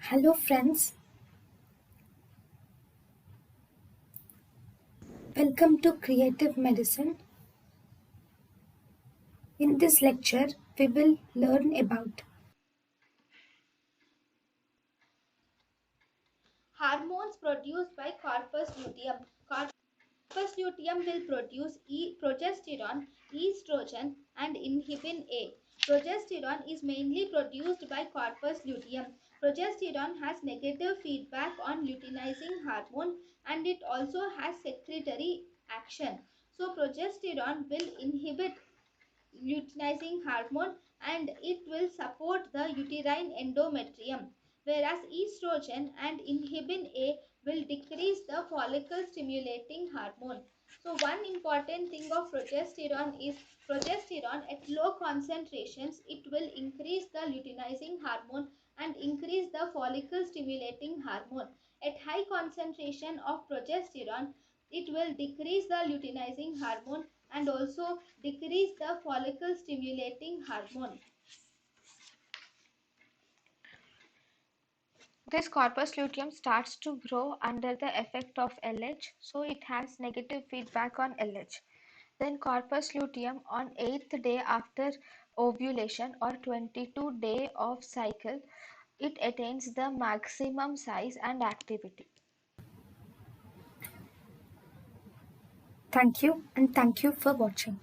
Hello, friends. Welcome to Creative Medicine. In this lecture, we will learn about Hormones produced by corpus luteum. Corpus luteum will produce progesterone, estrogen, and inhibin A. Progesterone is mainly produced by corpus luteum. Progesterone has negative feedback on luteinizing hormone and it also has secretory action. So progesterone will inhibit luteinizing hormone and it will support the uterine endometrium, whereas estrogen and inhibin A will decrease the follicle stimulating hormone. So one important thing of progesterone is progesterone at low concentrations it will increase the luteinizing hormone and increase the follicle stimulating hormone. At high concentration of progesterone it will decrease the luteinizing hormone and also decrease the follicle stimulating hormone. This corpus luteum starts to grow under the effect of LH, so it has negative feedback on LH. Then corpus luteum on 8th day after ovulation or 22 day of cycle, it attains the maximum size and activity. thank you and thank you for watching.